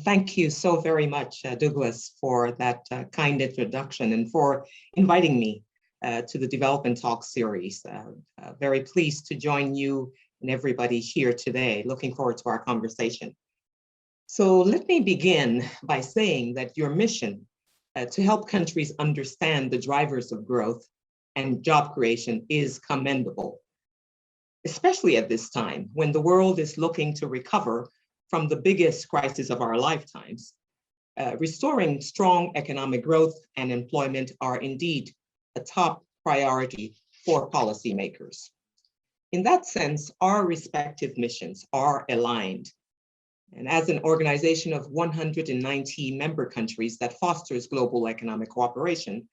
Thank you so very much, Douglas, for that kind introduction and for inviting me to the Development Talk series. Very pleased to join you and everybody here today. Looking forward to our conversation. So let me begin by saying that your mission to help countries understand the drivers of growth and job creation is commendable, especially at this time when the world is looking to recover from the biggest crisis of our lifetimes. Restoring strong economic growth and employment are indeed a top priority for policymakers. In that sense, our respective missions are aligned. And as an organization of 190 member countries that fosters global economic cooperation,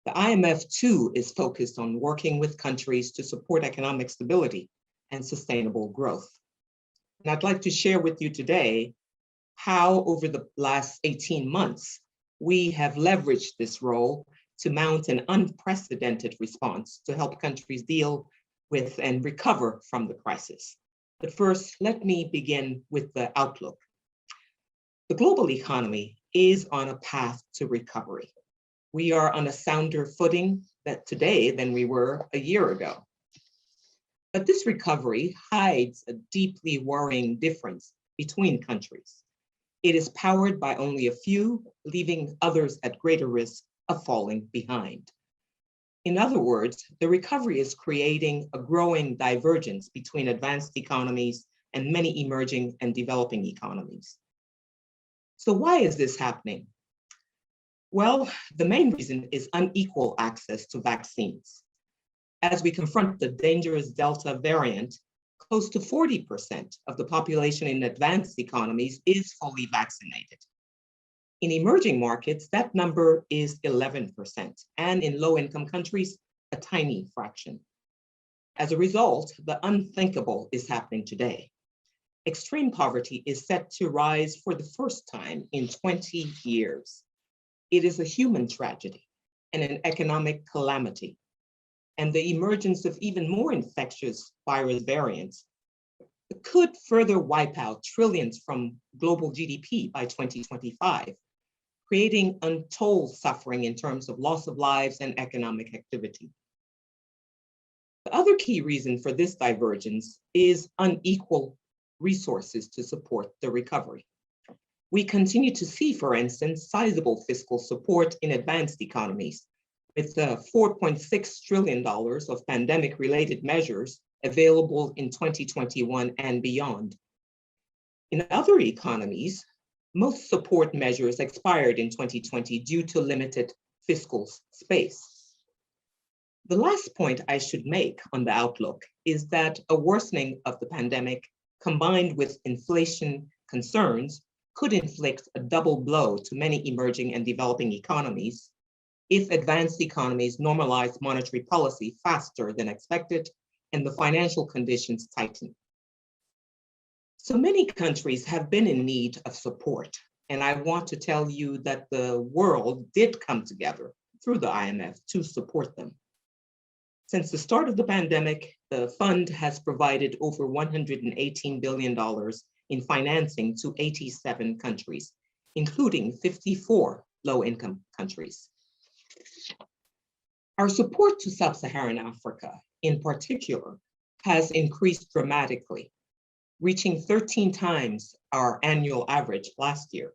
the IMF too is focused on working with countries to support economic stability and sustainable growth. And I'd like to share with you today how over the last 18 months, we have leveraged this role to mount an unprecedented response to help countries deal with and recover from the crisis. But first, let me begin with the outlook. The global economy is on a path to recovery. We are on a sounder footing today than we were a year ago. But this recovery hides a deeply worrying difference between countries. It is powered by only a few, leaving others at greater risk of falling behind. In other words, the recovery is creating a growing divergence between advanced economies and many emerging and developing economies. So why is this happening? Well, the main reason is unequal access to vaccines. As we confront the dangerous Delta variant, close to 40% of the population in advanced economies is fully vaccinated. In emerging markets, that number is 11%, and in low-income countries, a tiny fraction. As a result, the unthinkable is happening today. Extreme poverty is set to rise for the first time in 20 years. It is a human tragedy and an economic calamity. And the emergence of even more infectious virus variants could further wipe out trillions from global GDP by 2025, creating untold suffering in terms of loss of lives and economic activity. The other key reason for this divergence is unequal resources to support the recovery. We continue to see, for instance, sizable fiscal support in advanced economies, with $4.6 trillion of pandemic-related measures available in 2021 and beyond. In other economies, most support measures expired in 2020 due to limited fiscal space. The last point I should make on the outlook is that a worsening of the pandemic combined with inflation concerns could inflict a double blow to many emerging and developing economies if advanced economies normalize monetary policy faster than expected and the financial conditions tighten. So many countries have been in need of support, and I want to tell you that the world did come together through the IMF to support them. Since the start of the pandemic, the fund has provided over $118 billion in financing to 87 countries, including 54 low-income countries. Our support to sub-Saharan Africa, in particular, has increased dramatically, reaching 13 times our annual average last year.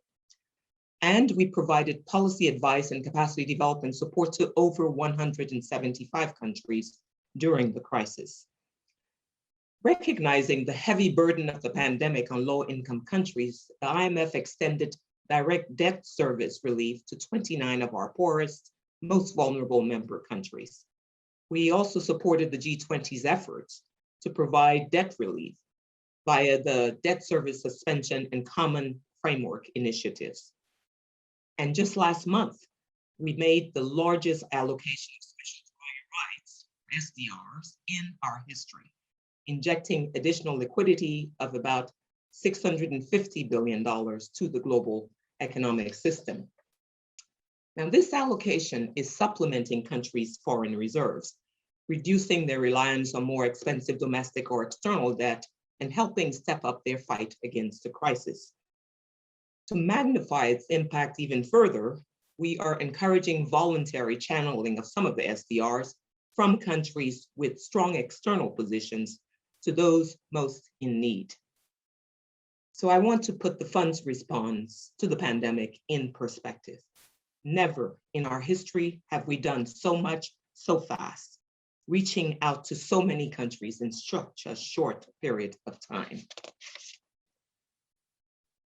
And we provided policy advice and capacity development support to over 175 countries during the crisis. Recognizing the heavy burden of the pandemic on low-income countries, the IMF extended direct debt service relief to 29 of our poorest, most vulnerable member countries. We also supported the G20's efforts to provide debt relief via the debt service suspension and common framework initiatives. And just last month, we made the largest allocation of special drawing rights, SDRs, in our history, injecting additional liquidity of about $650 billion to the global economic system. Now, this allocation is supplementing countries' foreign reserves, reducing their reliance on more expensive domestic or external debt, and helping step up their fight against the crisis. To magnify its impact even further, we are encouraging voluntary channeling of some of the SDRs from countries with strong external positions to those most in need. So I want to put the fund's response to the pandemic in perspective. Never in our history have we done so much so fast, reaching out to so many countries in such a short period of time.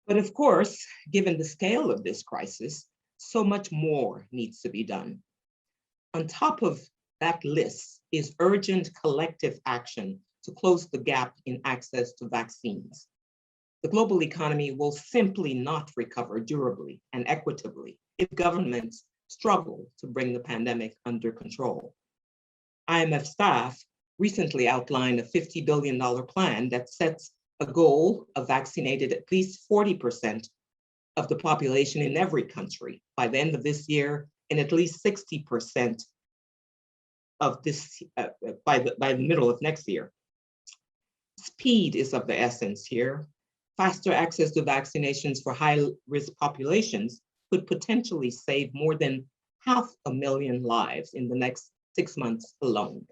But of course, given the scale of this crisis, so much more needs to be done. On top of that list is urgent collective action to close the gap in access to vaccines. The global economy will simply not recover durably and equitably if governments struggle to bring the pandemic under control. IMF staff recently outlined a $50 billion plan that sets a goal of vaccinated at least 40% of the population in every country by the end of this year, and at least 60% of this by the middle of next year. Speed is of the essence here. Faster access to vaccinations for high-risk populations could potentially save more than 500,000 lives in the next 6 months alone.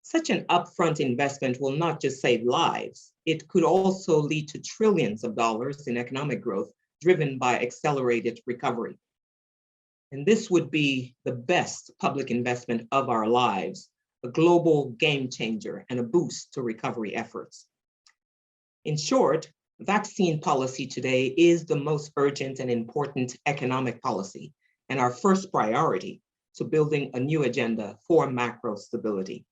Such an upfront investment will not just save lives, it could also lead to trillions of dollars in economic growth driven by accelerated recovery. And this would be the best public investment of our lives, a global game changer and a boost to recovery efforts. In short, vaccine policy today is the most urgent and important economic policy and our first priority to building a new agenda for macro stability.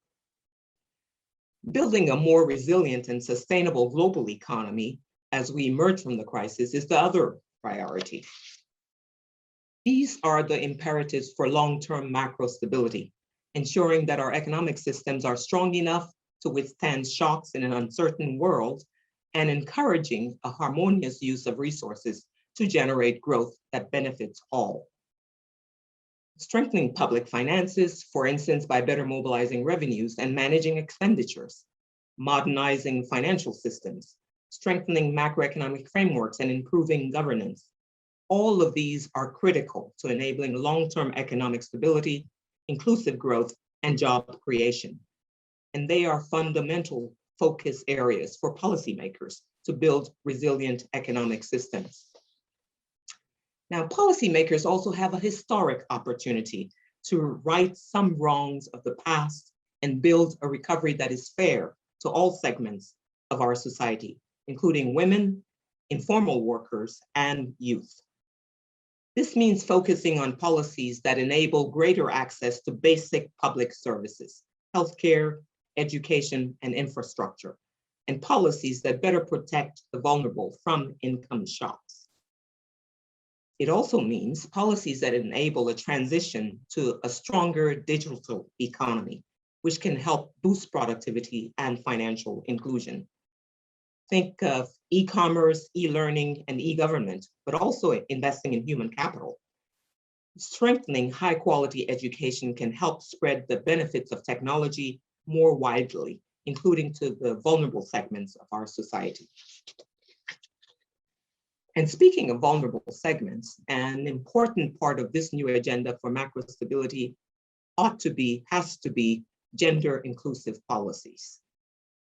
Building a more resilient and sustainable global economy as we emerge from the crisis is the other priority. These are the imperatives for long-term macro stability, ensuring that our economic systems are strong enough to withstand shocks in an uncertain world and encouraging a harmonious use of resources to generate growth that benefits all. Strengthening public finances, for instance, by better mobilizing revenues and managing expenditures, modernizing financial systems, strengthening macroeconomic frameworks and improving governance. All of these are critical to enabling long-term economic stability, inclusive growth, and job creation. And they are fundamental focus areas for policymakers to build resilient economic systems. Now, policymakers also have a historic opportunity to right some wrongs of the past and build a recovery that is fair to all segments of our society, including women, informal workers, and youth. This means focusing on policies that enable greater access to basic public services, healthcare, education, and infrastructure, and policies that better protect the vulnerable from income shocks. It also means policies that enable a transition to a stronger digital economy, which can help boost productivity and financial inclusion. Think of e-commerce, e-learning, and e-government, but also investing in human capital. Strengthening high-quality education can help spread the benefits of technology more widely, including to the vulnerable segments of our society. And speaking of vulnerable segments, an important part of this new agenda for macro stability has to be gender inclusive policies.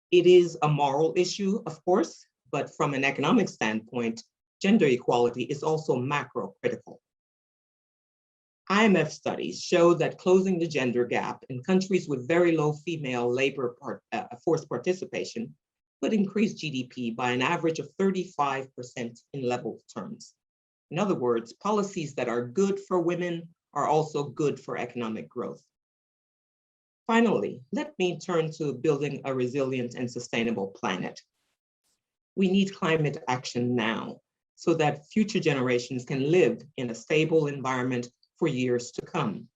It is a moral issue, of course, but from an economic standpoint, gender equality is also macro critical. IMF studies show that closing the gender gap in countries with very low female labor force participation could increase GDP by an average of 35% in level terms. In other words, policies that are good for women are also good for economic growth. Finally, let me turn to building a resilient and sustainable planet. We need climate action now so that future generations can live in a stable environment for years to come.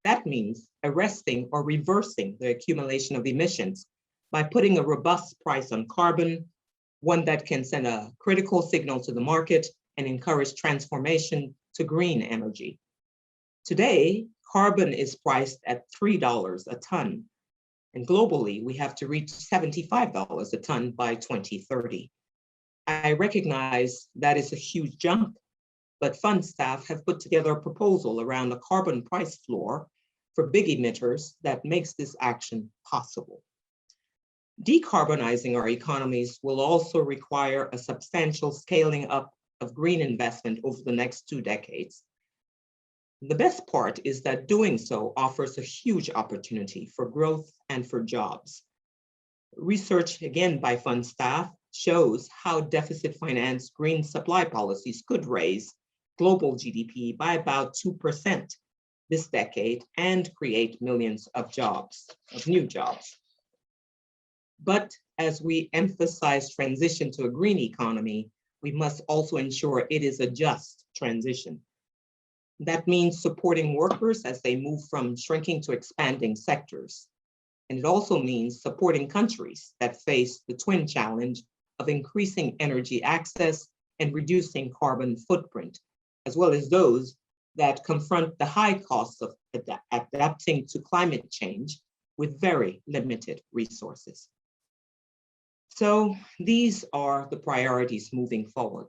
That means arresting or reversing the accumulation of emissions by putting a robust price on carbon, one that can send a critical signal to the market and encourage transformation to green energy. Today, carbon is priced at $3 a ton, and globally, we have to reach $75 a ton by 2030. I recognize that is a huge jump, but fund staff have put together a proposal around a carbon price floor for big emitters that makes this action possible. Decarbonizing our economies will also require a substantial scaling up of green investment over the next 2 decades. The best part is that doing so offers a huge opportunity for growth and for jobs. Research, again by fund staff, shows how deficit finance green supply policies could raise global GDP by about 2% this decade and create millions of jobs, of new jobs. But as we emphasize transition to a green economy, we must also ensure it is a just transition. That means supporting workers as they move from shrinking to expanding sectors. And it also means supporting countries that face the twin challenge of increasing energy access and reducing carbon footprint, as well as those that confront the high costs of adapting to climate change with very limited resources. So these are the priorities moving forward,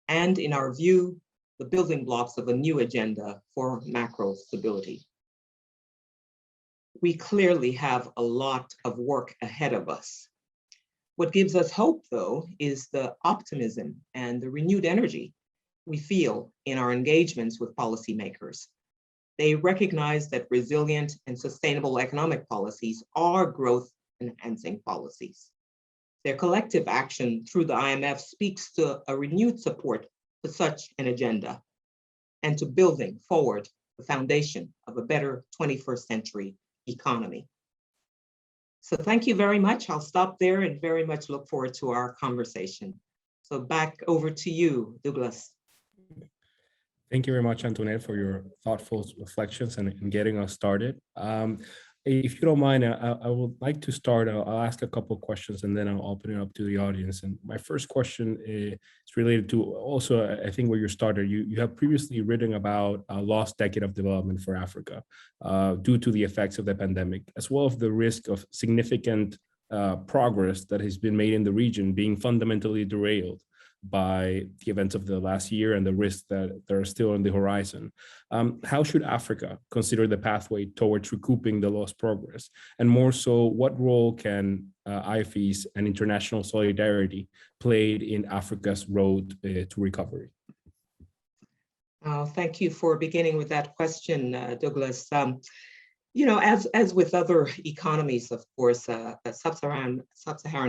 and in our view, the building blocks of a new agenda for macro stability. We clearly have a lot of work ahead of us. What gives us hope, though, is the optimism and the renewed energy we feel in our engagements with policymakers. They recognize that resilient and sustainable economic policies are growth-enhancing policies. Their collective action through the IMF speaks to a renewed support for such an agenda and to building forward the foundation of a better 21st century economy. So thank you very much. I'll stop there and very much look forward to our conversation. So back over to you, Douglas. Thank you very much, Antoinette, for your thoughtful reflections and getting us started. If you don't mind, I would like to start. I'll ask a couple of questions and then I'll open it up to the audience. And my first question is related to also, I think, where you started. You have previously written about a lost decade of development for Africa due to the effects of the pandemic, as well as the risk of significant progress that has been made in the region being fundamentally derailed by the events of the last year and the risks that are still on the horizon. How should Africa consider the pathway towards recouping the lost progress? And more so, what role can IFEs and international solidarity play in Africa's road to recovery? Thank you for beginning with that question, Douglas. You know, as with other economies, of course, sub-Saharan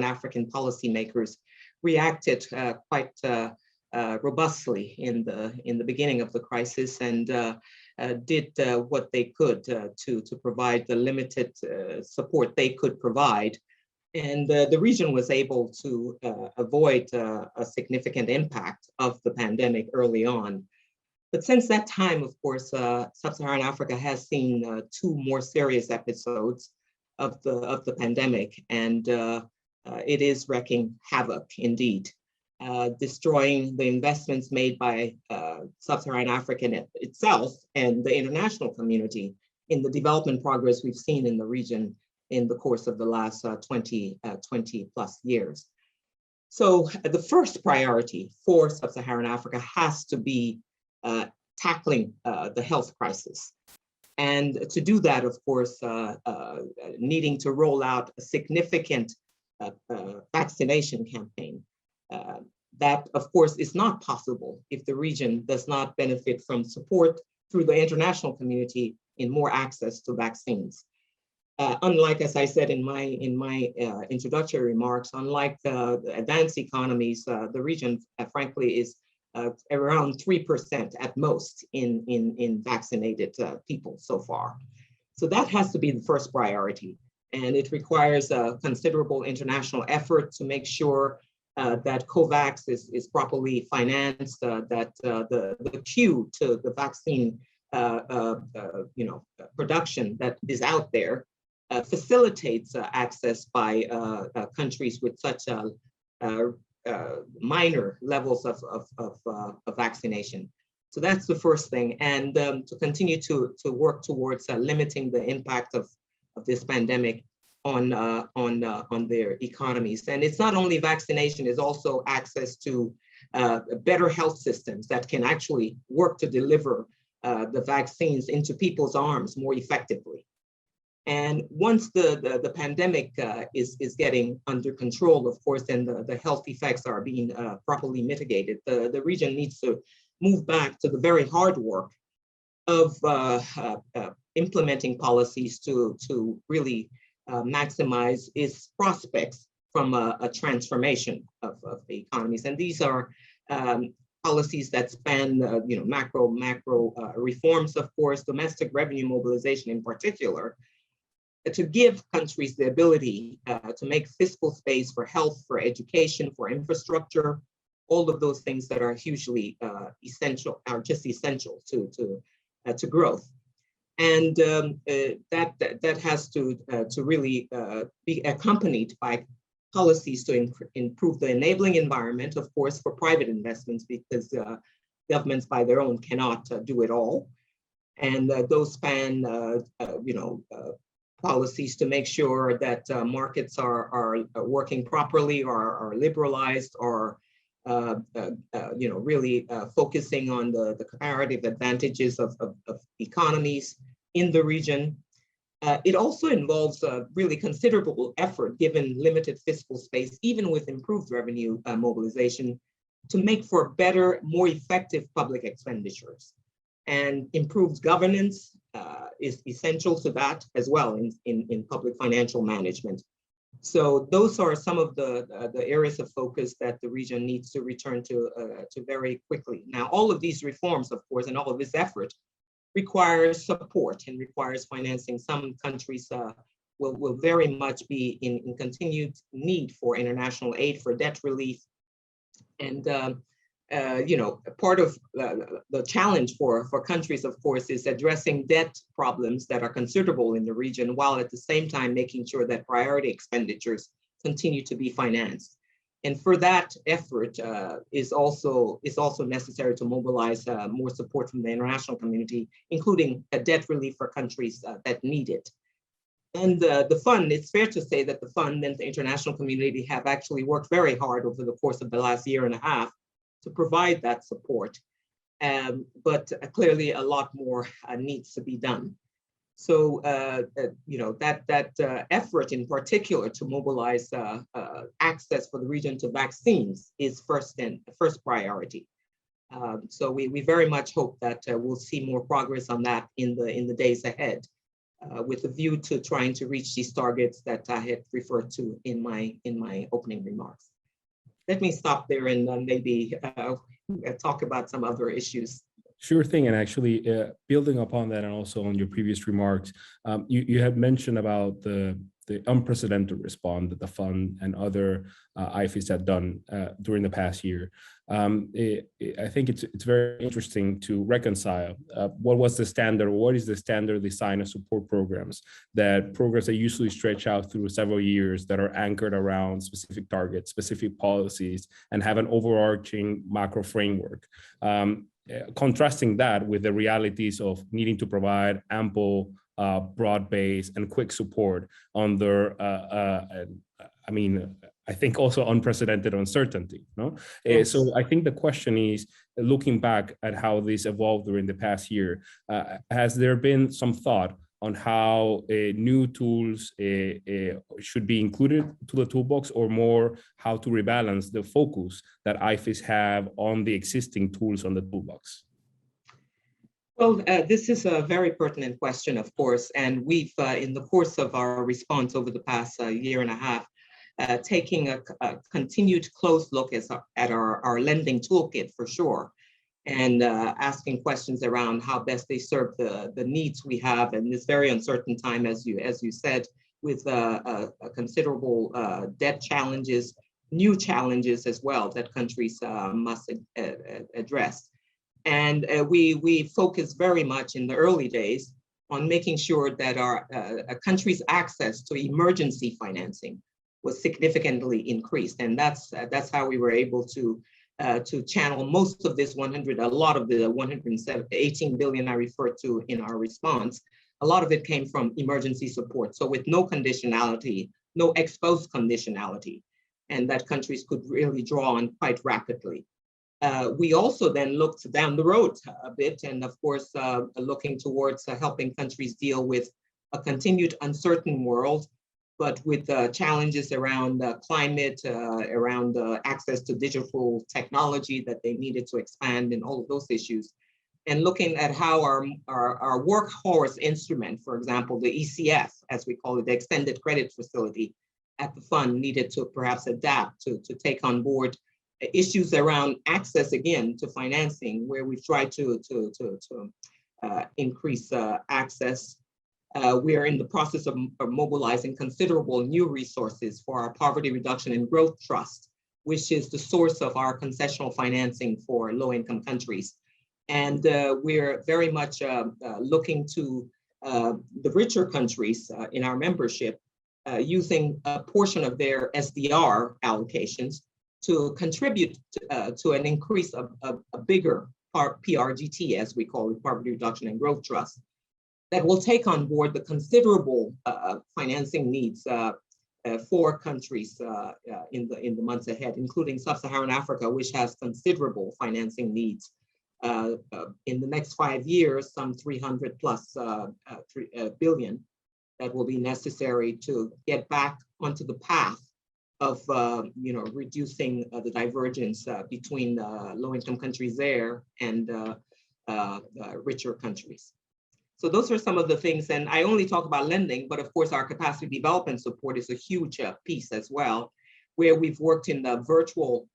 African policymakers reacted quite robustly in the beginning of the crisis and did what they could to provide the limited support they could provide. And the region was able to avoid a significant impact of the pandemic early on. But since that time, of course, sub-Saharan Africa has seen 2 more serious episodes of the pandemic, and it is wreaking havoc indeed, destroying the investments made by sub-Saharan Africa itself and the international community in the development progress we've seen in the region in the course of the last 20 plus years. So the first priority for sub-Saharan Africa has to be tackling the health crisis. And to do that, of course, needing to roll out a significant vaccination campaign. That, of course, is not possible if the region does not benefit from support through the international community in more access to vaccines. Unlike, as I said in my introductory remarks, unlike the advanced economies, the region, frankly, is around 3% at most in vaccinated people so far. So that has to be the first priority. And it requires a considerable international effort to make sure that COVAX is properly financed, that the queue to the vaccine production that is out there facilitates access by countries with such minor levels of vaccination. So that's the first thing. And to continue to work towards limiting the impact of this pandemic, on their economies. And it's not only vaccination, it's also access to better health systems that can actually work to deliver the vaccines into people's arms more effectively. And once the pandemic is getting under control, of course, and the health effects are being properly mitigated, the region needs to move back to the very hard work of implementing policies to really maximize its prospects from a transformation of the economies. And these are policies that span macro reforms, of course, domestic revenue mobilization in particular, to give countries the ability to make fiscal space for health, for education, for infrastructure, all of those things that are hugely essential, are just essential to growth. And that has to really be accompanied by policies to improve the enabling environment, of course, for private investments, because governments by their own cannot do it all. And those span, policies to make sure that markets are working properly, or are liberalized, or really focusing on the comparative advantages of economies in the region. It also involves really considerable effort, given limited fiscal space, even with improved revenue mobilization, to make for better, more effective public expenditures. And improved governance is essential to that as well in public financial management. So those are some of the areas of focus that the region needs to return to very quickly. Now, all of these reforms, of course, and all of this effort requires support and requires financing. Some countries will very much be in continued need for international aid, for debt relief. And part of the challenge for countries, of course, is addressing debt problems that are considerable in the region, while at the same time making sure that priority expenditures continue to be financed. And for that effort is also necessary to mobilize more support from the international community, including a debt relief for countries that need it. And the fund, it's fair to say that the fund and the international community have actually worked very hard over the course of the last year and a half to provide that support. But clearly a lot more needs to be done. So, that effort in particular to mobilize access for the region to vaccines is first priority. So we very much hope that we'll see more progress on that in the days ahead, with a view to trying to reach these targets that I had referred to in my opening remarks. Let me stop there and maybe talk about some other issues. Sure thing. And actually, building upon that, and also on your previous remarks, you had mentioned about the unprecedented response that the fund and other IFIs have done during the past year. I think it's very interesting to reconcile what was the standard, what is the standard design of support programs that usually stretch out through several years, that are anchored around specific targets, specific policies, and have an overarching macro framework. Contrasting that with the realities of needing to provide ample, broad-based and quick support under, I think also unprecedented uncertainty. No? Yes. So I think the question is, looking back at how this evolved during the past year, has there been some thought on how new tools should be included to the toolbox, or more how to rebalance the focus that IFIs have on the existing tools on the toolbox? Well, this is a very pertinent question, of course, and we've, in the course of our response over the past year and a half, taking a continued close look at our lending toolkit, for sure, and asking questions around how best they serve the needs we have in this very uncertain time, as you said, with considerable debt challenges, new challenges as well that countries must address. And we focus very much in the early days on making sure that our country's access to emergency financing was significantly increased, and that's how we were able to channel most of this a lot of the 118 billion I referred to in our response a lot of it came from emergency support. So with no conditionality, no exposed conditionality, and that countries could really draw on quite rapidly. We also then looked down the road a bit, and of course, looking towards helping countries deal with a continued uncertain world, but with challenges around climate, around access to digital technology that they needed to expand, and all of those issues. And looking at how our workhorse instrument, for example, the ECF, as we call it, the Extended Credit Facility at the fund, needed to perhaps adapt to take on board issues around access, again, to financing, where we've tried to increase access. We are in the process of mobilizing considerable new resources for our Poverty Reduction and Growth Trust, which is the source of our concessional financing for low-income countries. And we're very much looking to the richer countries in our membership, using a portion of their SDR allocations to contribute to an increase of a bigger PRGT, as we call it, Poverty Reduction and Growth Trust, that will take on board the considerable financing needs for countries in the months ahead, including Sub-Saharan Africa, which has considerable financing needs. In the next 5 years, some 300 plus billion that will be necessary to get back onto the path of reducing the divergence between low-income countries there and richer countries. So those are some of the things, and I only talk about lending, but of course our capacity development support is a huge piece as well, where we've worked in the virtual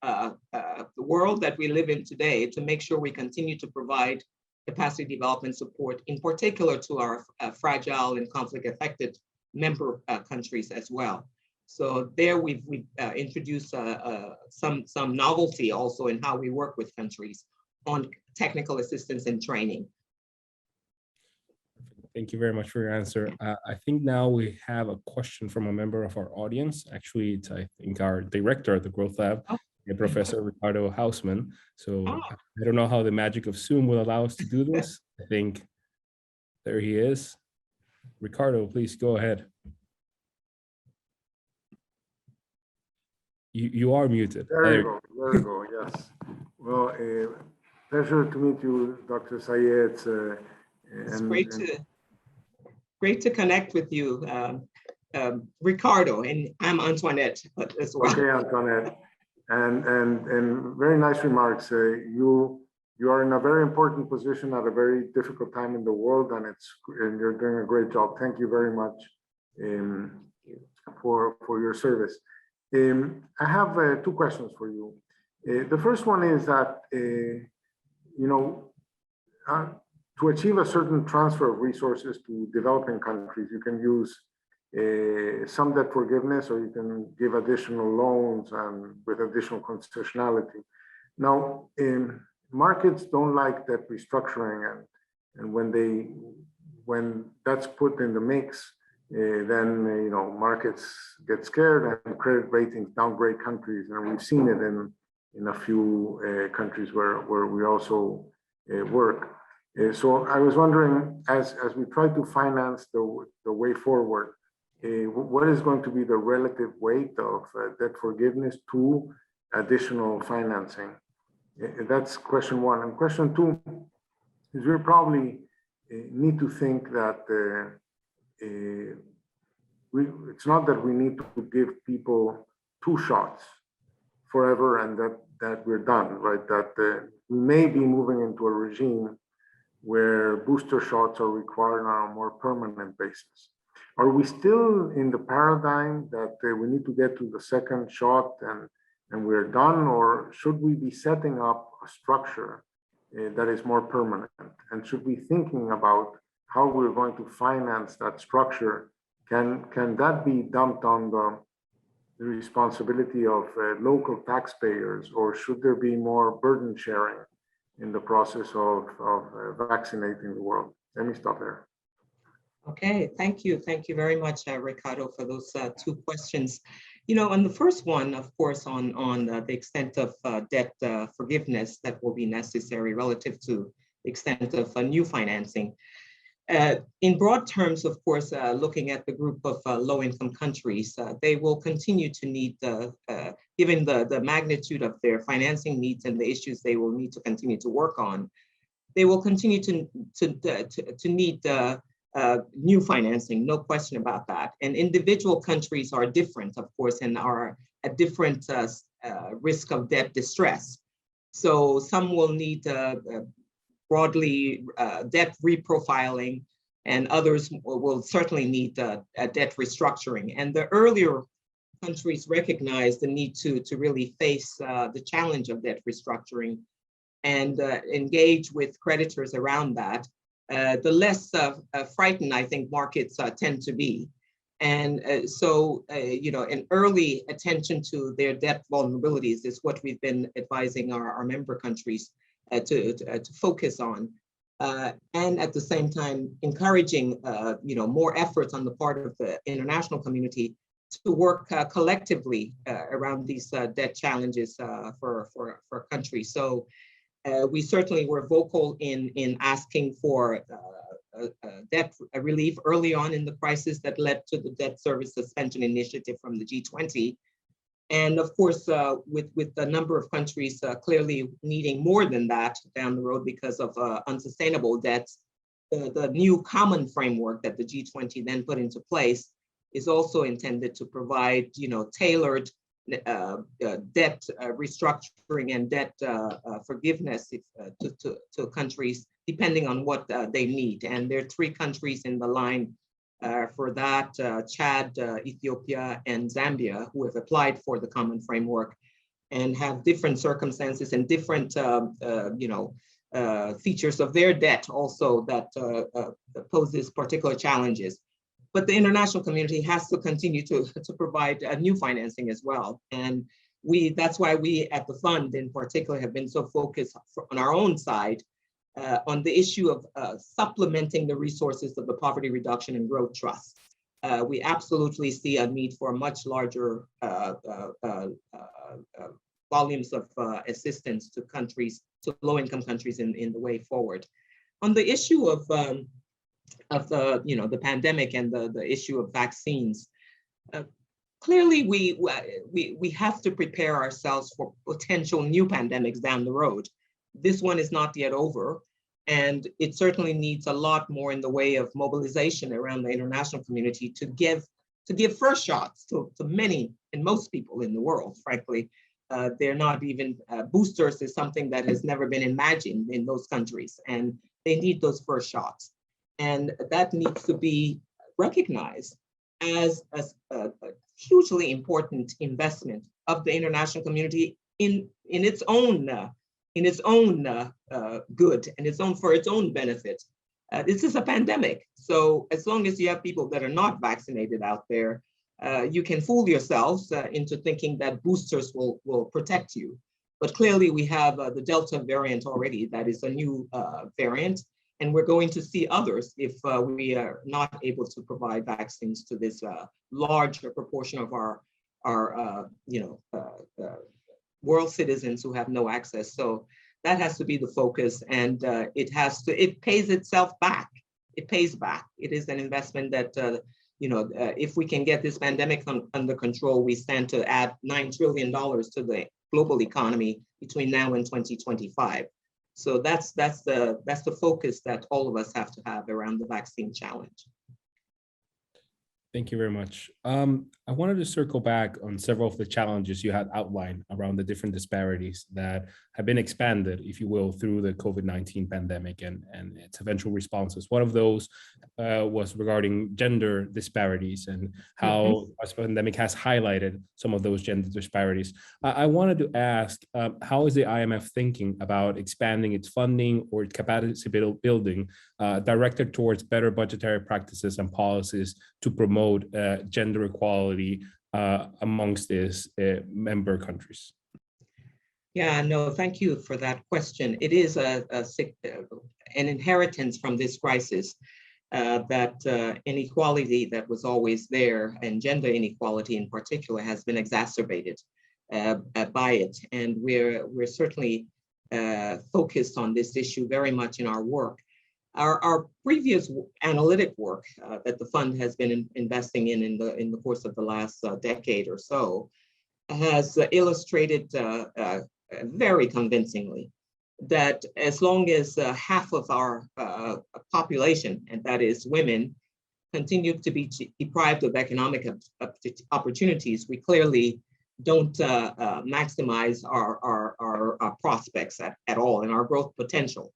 world that we live in today to make sure we continue to provide capacity development support, in particular to our fragile and conflict-affected member countries as well. So there we've introduced some novelty also in how we work with countries on technical assistance and training. Thank you very much for your answer. I think now we have a question from a member of our audience. Actually, it's, I think, our director at the Growth Lab, Professor Ricardo Hausman. So I don't know how the magic of Zoom will allow us to do this. I think there he is. Ricardo, please go ahead. You are muted. There you go, yes. Well, pleasure to meet you, Dr. Sayeh. It's great to connect with you, Ricardo, and I'm Antoinette as well. Okay, Antoinette, and very nice remarks. You are in a very important position at a very difficult time in the world, and you're doing a great job. Thank you very much for your service. I have 2 questions for you. The first one is that to achieve a certain transfer of resources to developing countries, you can use some debt forgiveness, or you can give additional loans and with additional concessionality. Now, markets don't like debt restructuring, and when that's put in the mix, then markets get scared and credit ratings downgrade countries, and we've seen it in a few countries where we also work. So I was wondering, as we try to finance the way forward, what is going to be the relative weight of debt forgiveness to additional financing? That's question 1. And question 2 is we probably need to think that it's not that we need to give people 2 shots forever and that we're done, right? That we may be moving into a regime where booster shots are required on a more permanent basis. Are we still in the paradigm that we need to get to the 2nd shot and we're done, or should we be setting up a structure that is more permanent? And should we be thinking about how we're going to finance that structure? Can that be dumped on the responsibility of local taxpayers, or should there be more burden sharing in the process of vaccinating the world? Let me stop there. Okay, thank you. Thank you very much, Ricardo, for those 2 questions. On the first one, of course, on the extent of debt forgiveness that will be necessary relative to the extent of new financing. In broad terms, of course, looking at the group of low-income countries, they will continue to need, given the magnitude of their financing needs and the issues they will need to continue to work on, they will continue to need new financing, no question about that. And individual countries are different, of course, and are at different risk of debt distress. So some will need broadly debt reprofiling, and others will certainly need a debt restructuring. And the earlier countries recognize the need to really face the challenge of debt restructuring and engage with creditors around that, the less frightened I think markets tend to be. And so, an early attention to their debt vulnerabilities is what we've been advising our member countries to focus on. And at the same time, encouraging, more efforts on the part of the international community to work collectively around these debt challenges for countries. So we certainly were vocal in asking for debt relief early on in the crisis that led to the debt service suspension initiative from the G20. And of course, with the number of countries clearly needing more than that down the road because of unsustainable debts, the new common framework that the G20 then put into place is also intended to provide, tailored debt restructuring and debt forgiveness to countries depending on what they need. And there are 3 countries in the line for that, Chad, Ethiopia, and Zambia, who have applied for the common framework and have different circumstances and different features of their debt also that poses particular challenges. But the international community has to continue to provide new financing as well. And that's why we at the fund in particular have been so focused on our own side on the issue of supplementing the resources of the Poverty Reduction and Growth Trust. We absolutely see a need for much larger volumes of assistance to countries, to low-income countries in the way forward. On the issue of the pandemic and the issue of vaccines, clearly we have to prepare ourselves for potential new pandemics down the road. This one is not yet over, and it certainly needs a lot more in the way of mobilization around the international community to give first shots to many and most people in the world. Frankly, they're not even boosters is something that has never been imagined in those countries, and they need those first shots, and that needs to be recognized as a hugely important investment of the international community in its own good and for its own benefit. This is a pandemic. So as long as you have people that are not vaccinated out there, you can fool yourselves into thinking that boosters will protect you. But clearly we have the Delta variant already. That is a new variant. And we're going to see others if we are not able to provide vaccines to this larger proportion of our world citizens who have no access. So that has to be the focus, and it pays itself back. It pays back. It is an investment that, if we can get this pandemic under control, we stand to add $9 trillion to the global economy between now and 2025. So that's the focus that all of us have to have around the vaccine challenge. Thank you very much. I wanted to circle back on several of the challenges you had outlined around the different disparities that have been expanded, if you will, through the COVID-19 pandemic and its eventual responses. One of those was regarding gender disparities and how the pandemic has highlighted some of those gender disparities. I wanted to ask, how is the IMF thinking about expanding its funding or its capacity building directed towards better budgetary practices and policies to promote gender equality amongst its member countries? Yeah, no, thank you for that question. It is an inheritance from this crisis that inequality that was always there, and gender inequality in particular, has been exacerbated by it. And we're certainly focused on this issue very much in our work. Our previous analytic work that the fund has been investing in the course of the last decade or so has illustrated very convincingly that as long as half of our population, and that is women, continue to be deprived of economic opportunities, we clearly don't maximize our prospects at all and our growth potential.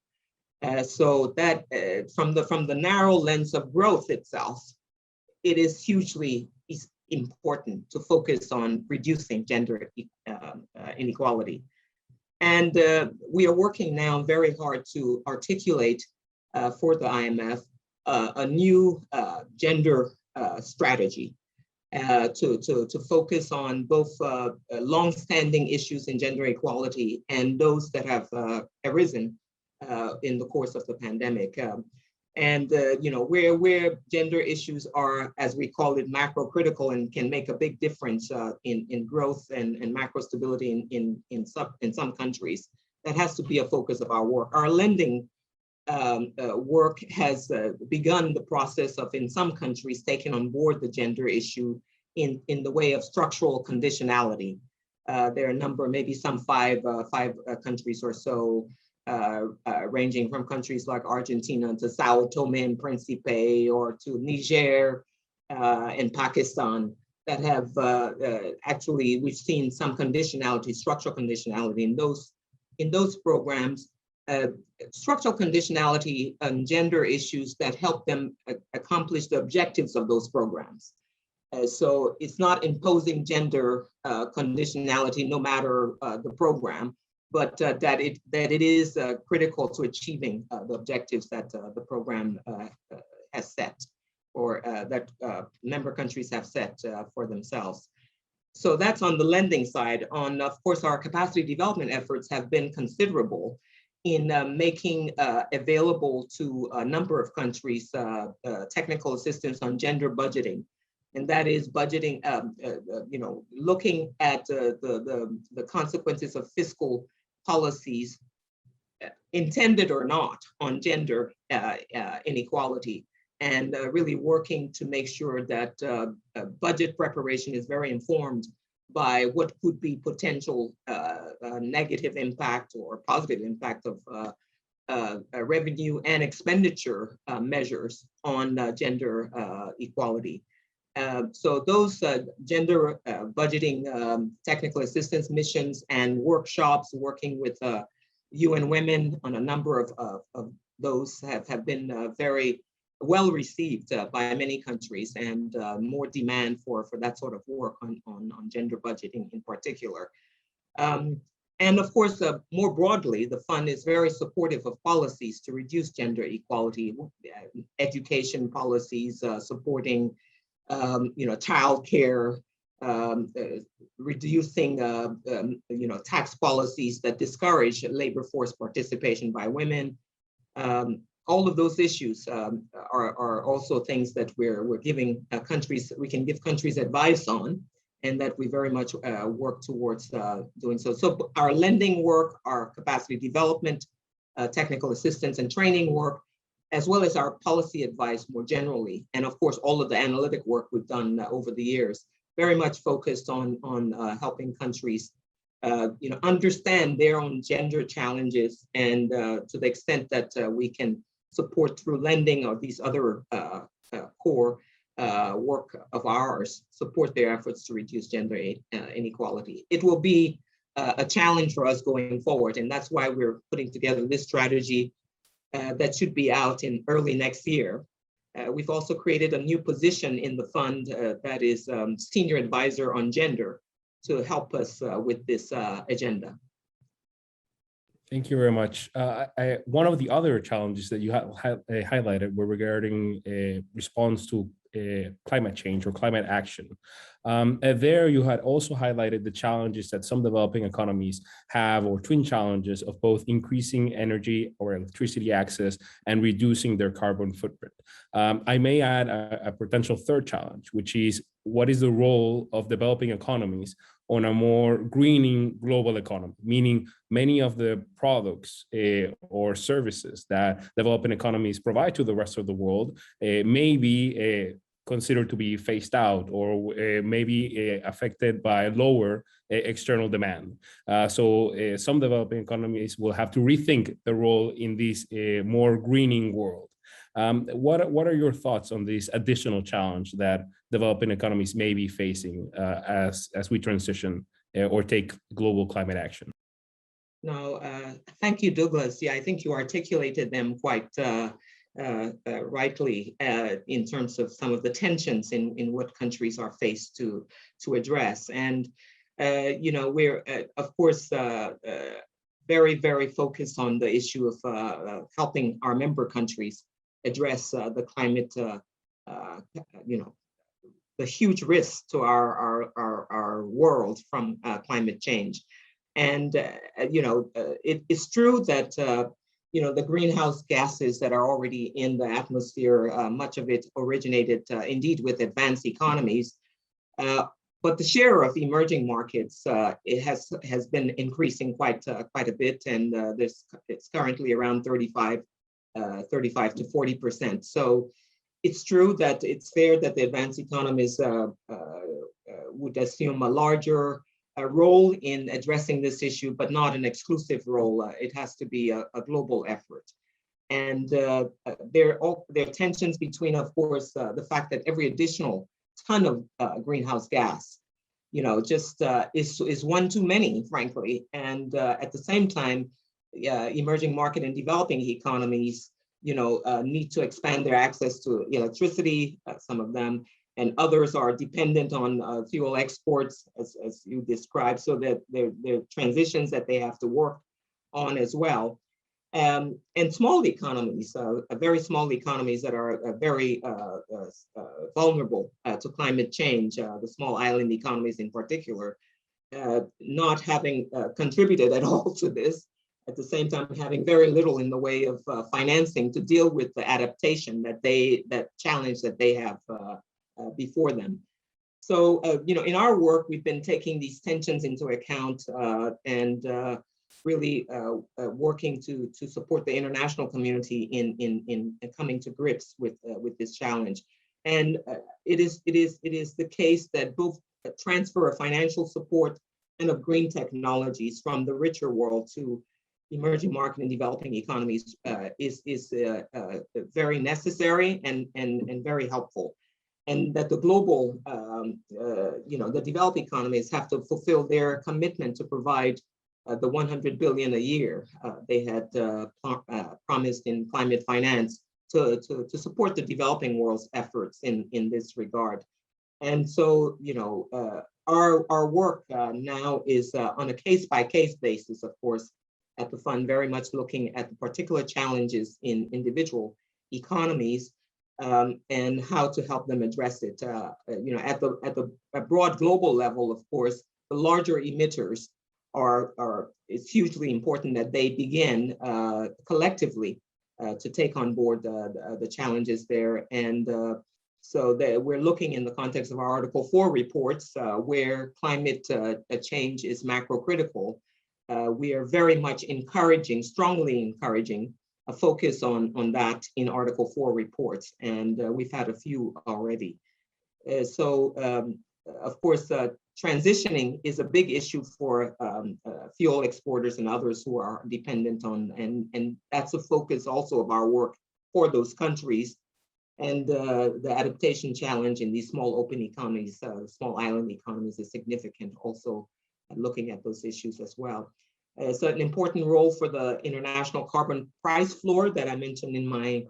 So that from the narrow lens of growth itself, it is hugely important to focus on reducing gender inequality. And we are working now very hard to articulate for the IMF a new gender strategy to focus on both longstanding issues in gender equality and those that have arisen in the course of the pandemic. Where gender issues are, as we call it, macrocritical and can make a big difference in growth and macro stability in some countries, that has to be a focus of our work. Our lending work has begun the process of, in some countries, taking on board the gender issue in the way of structural conditionality. There are a number, maybe some five countries or so, ranging from countries like Argentina to Sao Tome and Principe, or to Niger and Pakistan, that have actually, we've seen some conditionality, structural conditionality in those programs, structural conditionality on gender issues that help them accomplish the objectives of those programs. So it's not imposing gender conditionality no matter the program, but that it is critical to achieving the objectives that the program has set, or that member countries have set for themselves. So that's on the lending side. On, of course, our capacity development efforts have been considerable in making available to a number of countries technical assistance on gender budgeting. And that is budgeting, looking at the consequences of fiscal policies, intended or not, on gender inequality, and really working to make sure that budget preparation is very informed by what could be potential negative impact or positive impact of revenue and expenditure measures on gender equality. So those gender budgeting technical assistance missions and workshops working with UN Women on a number of those have been very well received by many countries, and more demand for that sort of work on gender budgeting in particular. And of course, more broadly, the fund is very supportive of policies to reduce gender equality, education policies, supporting childcare, reducing tax policies that discourage labor force participation by women. All of those issues are also things that we're giving countries, we can give countries advice on, and that we very much work towards doing so. So our lending work, our capacity development, technical assistance and training work, as well as our policy advice more generally, and of course all of the analytic work we've done over the years, very much focused on helping countries understand their own gender challenges, and to the extent that we can support through lending or these other core work of ours, support their efforts to reduce gender inequality. It will be a challenge for us going forward, and that's why we're putting together this strategy that should be out in early next year. We've also created a new position in the fund that is Senior Advisor on Gender, to help us with this agenda. Thank you very much. One of the other challenges that you highlighted were regarding a response to climate change or climate action. There you had also highlighted the challenges that some developing economies have, or twin challenges of both increasing energy or electricity access and reducing their carbon footprint. I may add a potential third challenge, which is what is the role of developing economies on a more greening global economy, meaning many of the products or services that developing economies provide to the rest of the world may be considered to be phased out or maybe affected by lower external demand. So some developing economies will have to rethink the role in this more greening world. What are your thoughts on this additional challenge that developing economies may be facing as we transition or take global climate action? No, thank you, Douglas. Yeah, I think you articulated them quite rightly in terms of some of the tensions in what countries are faced to address. And we're of course very, very focused on the issue of helping our member countries address the climate, the huge risks to our world from climate change. And it is true that the greenhouse gases that are already in the atmosphere, much of it originated indeed with advanced economies. But the share of emerging markets it has been increasing quite a bit, and it's currently around 35 to 40%. So it's true that it's fair that the advanced economies would assume a larger role in addressing this issue, but not an exclusive role. It has to be a global effort. And there are tensions between, of course, the fact that every additional ton of greenhouse gas, just is one too many, frankly. And at the same time, emerging market and developing economies, need to expand their access to electricity, some of them, and others are dependent on fuel exports, as you described, so that there are transitions that they have to work on as well. And small economies, very small economies that are very vulnerable to climate change, the small island economies in particular, not having contributed at all to this, at the same time having very little in the way of financing to deal with the adaptation that challenge that they have before them. So, in our work, we've been taking these tensions into account and really working to support the international community in coming to grips with this challenge. And it is the case that both transfer of financial support and of green technologies from the richer world to emerging market and developing economies is very necessary and very helpful. And that the global, the developed economies have to fulfill their commitment to provide the 100 billion a year they had promised in climate finance to support the developing world's efforts in this regard. And so, our work now is on a case-by-case basis, of course, at the fund, very much looking at the particular challenges in individual economies and how to help them address it. At the broad global level, of course, the larger emitters it's hugely important that they begin collectively to take on board the challenges there. And so we're looking in the context of our Article 4 reports where climate change is macrocritical. We are very much strongly encouraging a focus on that in Article 4 reports, and we've had a few already. Of course, transitioning is a big issue for fuel exporters and others who are dependent on, and that's a focus also of our work for those countries. And the adaptation challenge in these small open economies, small island economies, is significant, also looking at those issues as well. So an important role for the international carbon price floor that I mentioned in my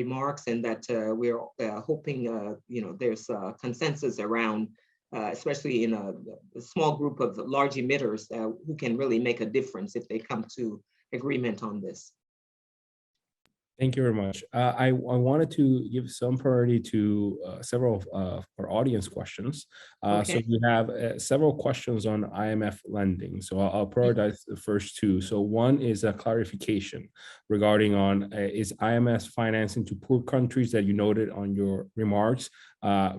remarks, and that we're hoping there's a consensus around, especially in a small group of large emitters who can really make a difference if they come to agreement on this. Thank you very much. I wanted to give some priority to several of our audience questions. So Okay. we have several questions on IMF lending. So I'll prioritize the first two. So one is a clarification regarding on is IMF financing to poor countries that you noted on your remarks,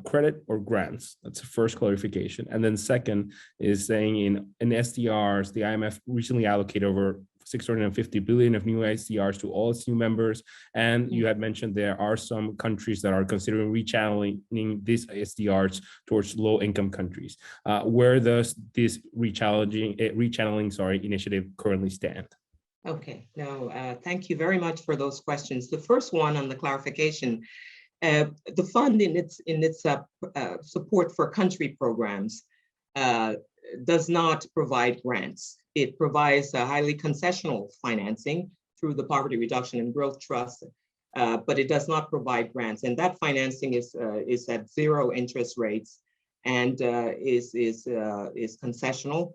credit or grants? That's the first clarification. And then second is saying in SDRs, the IMF recently allocated over 650 billion of new SDRs to all its new members. And you had mentioned there are some countries that are considering rechanneling these SDRs towards low-income countries. Where does this rechanneling initiative currently stand? Okay, no, thank you very much for those questions. The first one on the clarification, the fund in its support for country programs does not provide grants. It provides a highly concessional financing through the Poverty Reduction and Growth Trust, but it does not provide grants. And that financing is at zero interest rates and is concessional.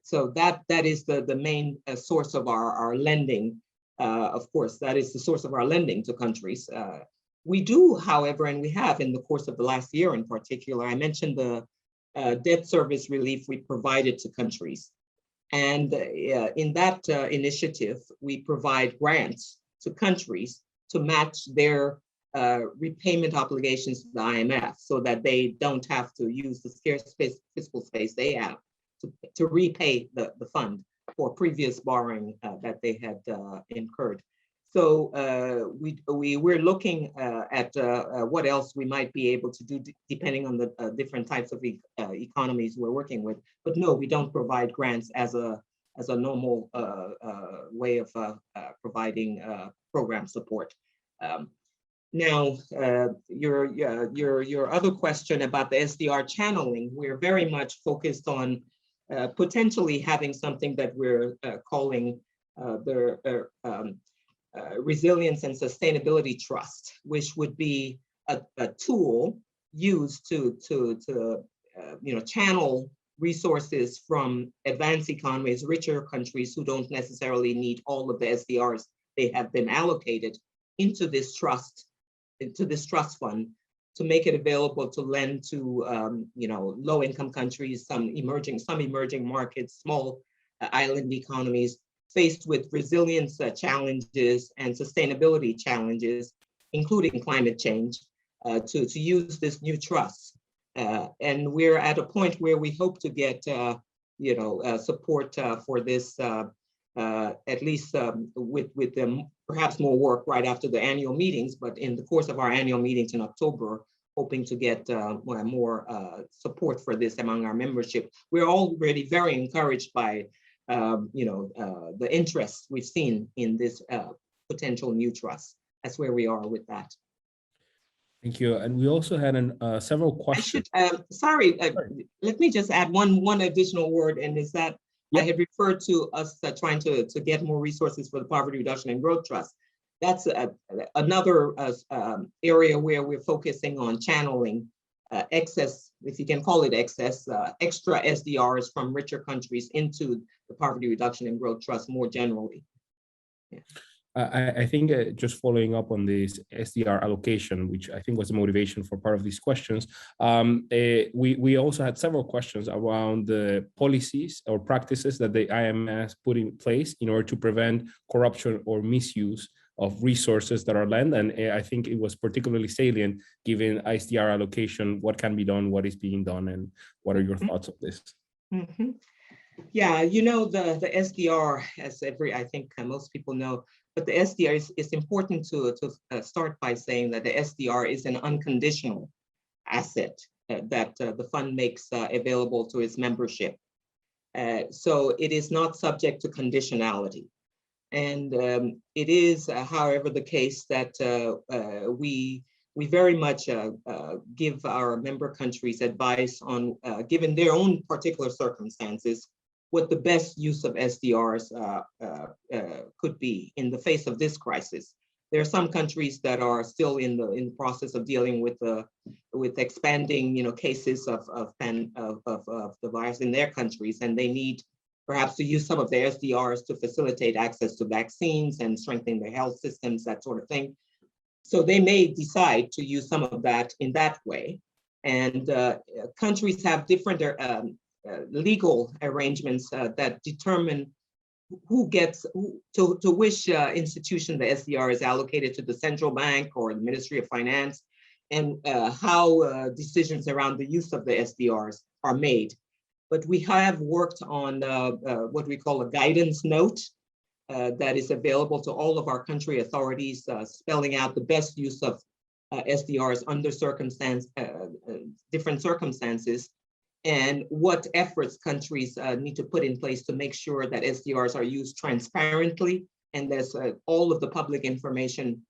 So that is the main source of our lending. Of course, that is the source of our lending to countries. We do, however, and we have in the course of the last year in particular, I mentioned the debt service relief we provided to countries. And in that initiative, we provide grants to countries to match their repayment obligations to the IMF so that they don't have to use the scarce fiscal space they have to repay the fund for previous borrowing that they had incurred. So we're looking at what else we might be able to do depending on the different types of economies we're working with. But no, we don't provide grants as a normal way of providing program support. Now, your other question about the SDR channeling, we're very much focused on potentially having something that we're calling the Resilience and Sustainability Trust, which would be a tool used to channel resources from advanced economies, richer countries who don't necessarily need all of the SDRs they have been allocated into this trust fund to make it available to lend to low-income countries, some emerging markets, small island economies faced with resilience challenges and sustainability challenges, including climate change, to use this new trust. And we're at a point where we hope to get support for this, at least with perhaps more work right after the annual meetings, but in the course of our annual meetings in October, hoping to get more support for this among our membership. We're already very encouraged by the interest we've seen in this potential new trust. That's where we are with that. Thank you. And we also had several questions. Let me just add one additional word, and is that I had referred to us trying to get more resources for the Poverty Reduction and Growth Trust. That's another area where we're focusing on channeling excess, if you can call it excess, extra SDRs from richer countries into the Poverty Reduction and Growth Trust more generally. Yeah. I think just following up on this SDR allocation, which I think was the motivation for part of these questions, we also had several questions around the policies or practices that the IMF put in place in order to prevent corruption or misuse of resources that are lent. And I think it was particularly salient given SDR allocation, what can be done, what is being done, and what are your thoughts on this? Mm-hmm. Yeah, the SDR, as I think most people know, but the SDR is important to start by saying that the SDR is an unconditional asset that the fund makes available to its membership. So it is not subject to conditionality. And it is, however, the case that we very much give our member countries advice on, given their own particular circumstances, what the best use of SDRs could be in the face of this crisis. There are some countries that are still in the process of dealing with expanding cases of the virus in their countries, and they need perhaps to use some of the SDRs to facilitate access to vaccines and strengthen their health systems, that sort of thing. So they may decide to use some of that in that way. And countries have different legal arrangements that determine who gets, to which institution the SDR is allocated, to the central bank or the Ministry of Finance, and how decisions around the use of the SDRs are made. But we have worked on what we call a guidance note that is available to all of our country authorities, spelling out the best use of SDRs under different circumstances, and what efforts countries need to put in place to make sure that SDRs are used transparently, and there's all of the public information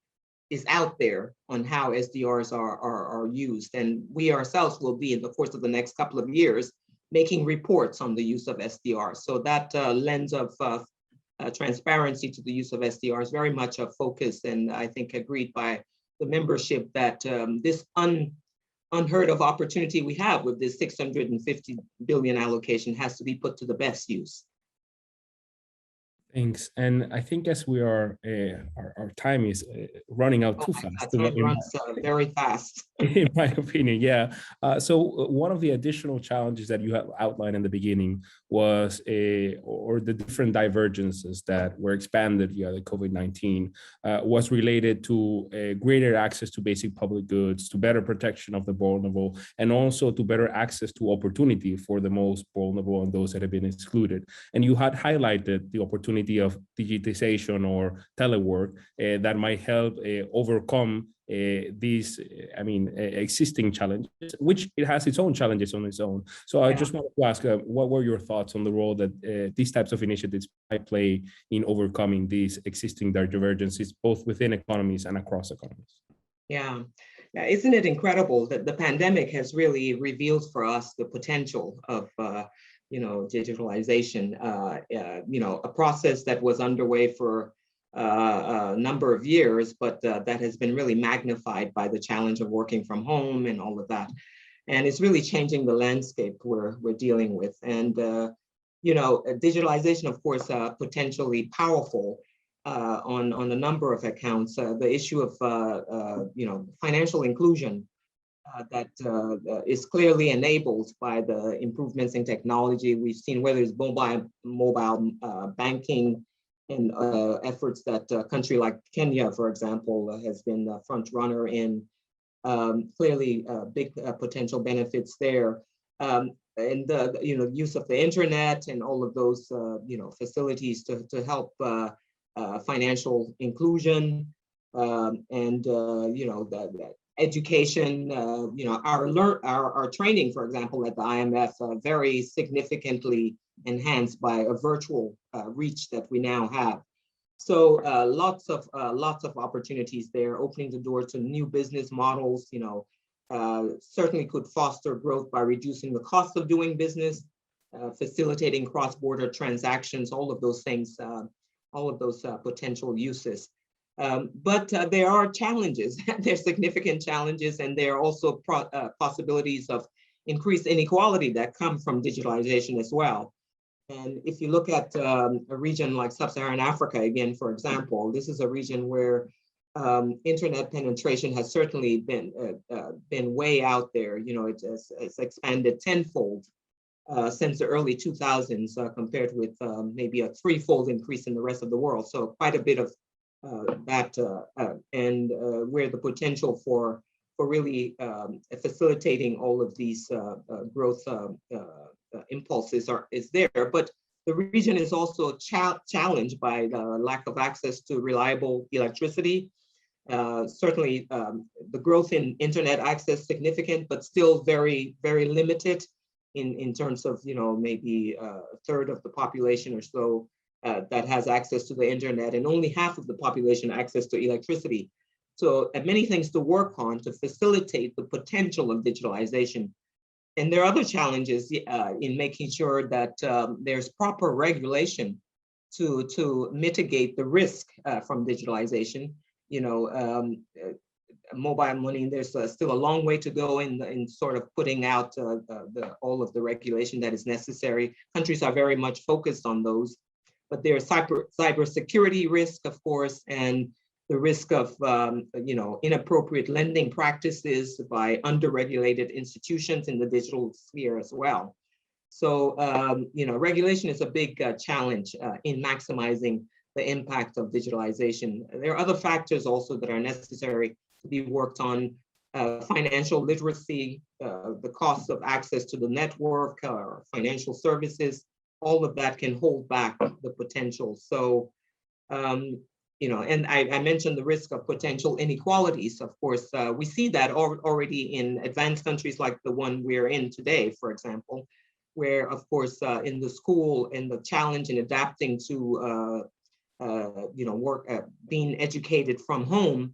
is out there on how SDRs are used. And we ourselves will be, in the course of the next couple of years, making reports on the use of SDRs. So that lens of transparency to the use of SDR is very much a focus, and I think agreed by the membership that this unheard of opportunity we have with this 650 billion allocation has to be put to the best use. Thanks. And I think as we are, our time is running out too fast. Time runs very fast. In my opinion, yeah. So one of the additional challenges that you have outlined in the beginning was or the different divergences that were expanded via the COVID-19 was related to greater access to basic public goods, to better protection of the vulnerable, and also to better access to opportunity for the most vulnerable and those that have been excluded. And you had highlighted the opportunity of digitization or telework that might help overcome these, existing challenges, which it has its own challenges on its own. So I just wanted to ask, what were your thoughts on the role that these types of initiatives might play in overcoming these existing divergences, both within economies and across economies? Yeah, isn't it incredible that the pandemic has really revealed for us the potential of digitalization, a process that was underway for a number of years, but that has been really magnified by the challenge of working from home and all of that. And it's really changing the landscape we're dealing with. And, digitalization, of course, potentially powerful on a number of accounts. The issue of, financial inclusion that is clearly enabled by the improvements in technology. We've seen whether it's mobile banking and efforts that a country like Kenya, for example, has been the front runner in. Clearly, big potential benefits there. And the use of the internet and all of those facilities to help financial inclusion and the education, our training, for example, at the IMF, very significantly enhanced by a virtual reach that we now have. So lots of opportunities there, opening the door to new business models. Certainly could foster growth by reducing the cost of doing business, facilitating cross-border transactions, all of those things, all of those potential uses. But there are challenges. There are significant challenges, and there are also possibilities of increased inequality that come from digitalization as well. And if you look at a region like Sub-Saharan Africa, again, for example, this is a region where internet penetration has certainly been way out there. It's expanded tenfold since the early 2000s compared with maybe a threefold increase in the rest of the world. So quite a bit of that, and where the potential for really facilitating all of these growth impulses is there. But the region is also challenged by the lack of access to reliable electricity. Certainly, the growth in internet access significant, but still very, very limited in terms of maybe a third of the population or so that has access to the internet, and only half of the population access to electricity. So many things to work on to facilitate the potential of digitalization. And there are other challenges in making sure that there's proper regulation to mitigate the risk from digitalization. mobile money. There's still a long way to go in sort of putting out all of the regulation that is necessary. Countries are very much focused on those, but there's cybersecurity risk, of course, and the risk of inappropriate lending practices by underregulated institutions in the digital sphere as well. So regulation is a big challenge in maximizing the impact of digitalization. There are other factors also that are necessary to be worked on. Financial literacy, the cost of access to the network, or financial services, all of that can hold back the potential. So, and I mentioned the risk of potential inequalities. Of course, we see that already in advanced countries like the one we're in today, for example, where, of course, in the school and the challenge in adapting to being educated from home,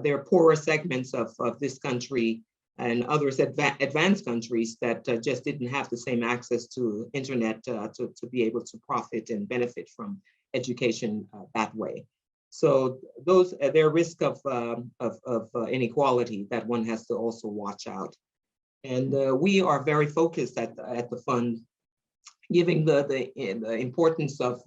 there are poorer segments of this country and others advanced countries that just didn't have the same access to internet to be able to profit and benefit from education that way. So there are risk of inequality that one has to also watch out. And we are very focused at the fund, giving the importance of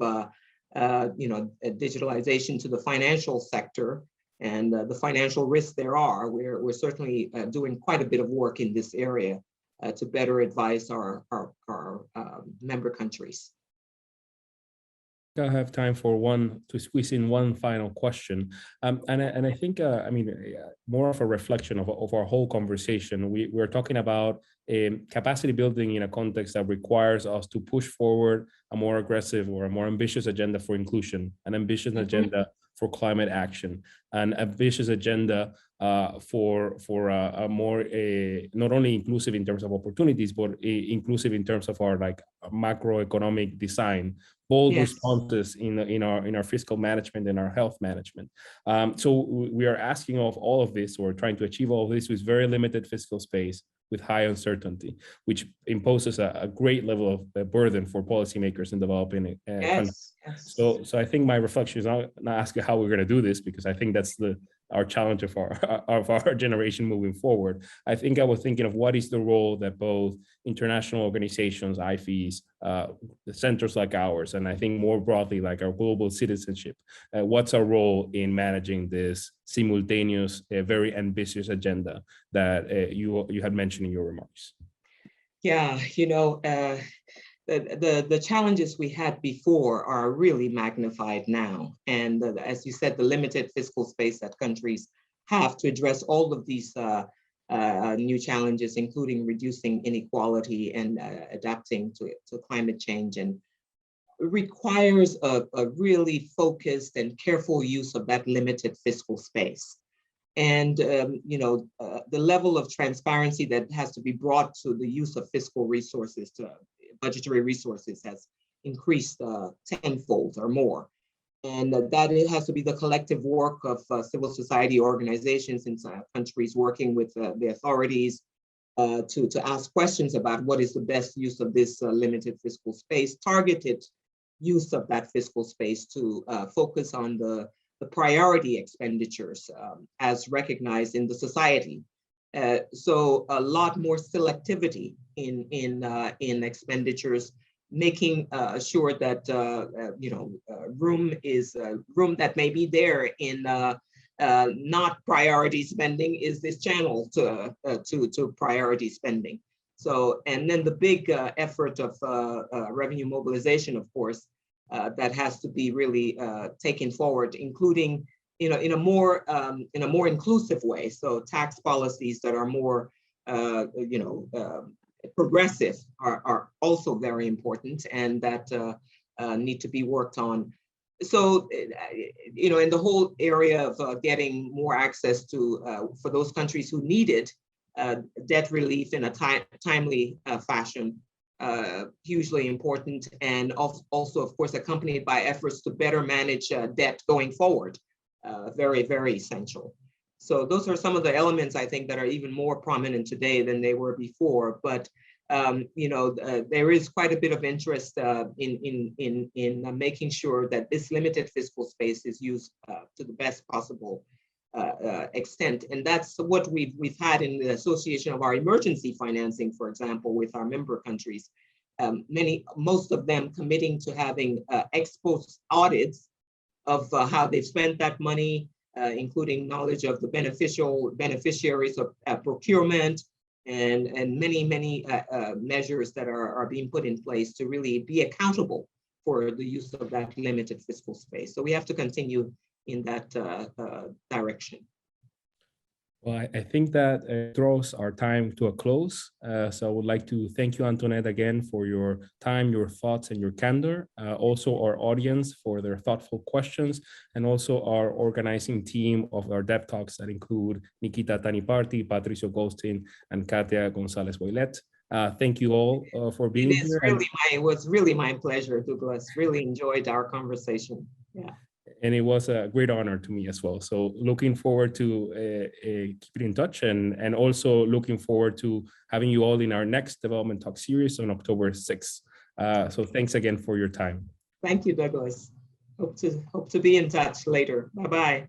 digitalization to the financial sector and the financial risks there are. We're certainly doing quite a bit of work in this area to better advise our member countries. I have time to squeeze in one final question. And I think, more of a reflection of our whole conversation. We're talking about capacity building in a context that requires us to push forward a more aggressive or a more ambitious agenda for inclusion, an ambitious agenda for climate action, an ambitious agenda for a more not only inclusive in terms of opportunities, but inclusive in terms of our macroeconomic design, bold responses in our fiscal management and our health management. So we are asking of all of this, or trying to achieve all of this with very limited fiscal space, with high uncertainty, which imposes a great level of burden for policymakers in developing countries. So I think my reflection is not asking how we're going to do this, because I think that's our challenge of our generation moving forward. I think I was thinking of what is the role that both international organizations, IFEs, the centers like ours, and I think more broadly like our global citizenship, what's our role in managing this simultaneous, very ambitious agenda that you had mentioned in your remarks? Yeah, the challenges we had before are really magnified now. And as you said, the limited fiscal space that countries have to address all of these new challenges, including reducing inequality and adapting to climate change, and requires a really focused and careful use of that limited fiscal space. And the level of transparency that has to be brought to the use of fiscal resources, to budgetary resources, has increased tenfold or more. And that it has to be the collective work of civil society organizations in countries working with the authorities to ask questions about what is the best use of this limited fiscal space, targeted use of that fiscal space to focus on the priority expenditures as recognized in the society. So a lot more selectivity in expenditures, making sure that room that may be there in not priority spending is this channel to priority spending. So, and then the big effort of revenue mobilization, of course, that has to be really taken forward, including in a more inclusive way. So tax policies that are more progressive are also very important, and that need to be worked on. So in the whole area of getting more access to for those countries who need it, debt relief in a timely fashion, hugely important, and also, of course, accompanied by efforts to better manage debt going forward, very, very essential. So those are some of the elements, I think, that are even more prominent today than they were before. But there is quite a bit of interest in making sure that this limited fiscal space is used to the best possible extent. And that's what we've had in the association of our emergency financing, for example, with our member countries. Most of them committing to having ex-post audits of how they've spent that money, including knowledge of the beneficiaries of procurement, and many measures that are being put in place to really be accountable for the use of that limited fiscal space. So we have to continue in that direction. Well, I think that draws our time to a close. So I would like to thank you, Antoinette, again for your time, your thoughts, and your candor. Also our audience for their thoughtful questions, and also our organizing team of our Dev Talks that include Nikita Taniparty, Patricio Goldstein, and Katia Gonzalez-Boylet. Thank you all for being here. It was really my pleasure, Douglas. Really enjoyed our conversation. Yeah. And it was a great honor to me as well. So looking forward to keeping in touch, and also looking forward to having you all in our next Development Talk series on October 6th. So thanks again for your time. Thank you, Douglas. Hope to be in touch later. Bye-bye.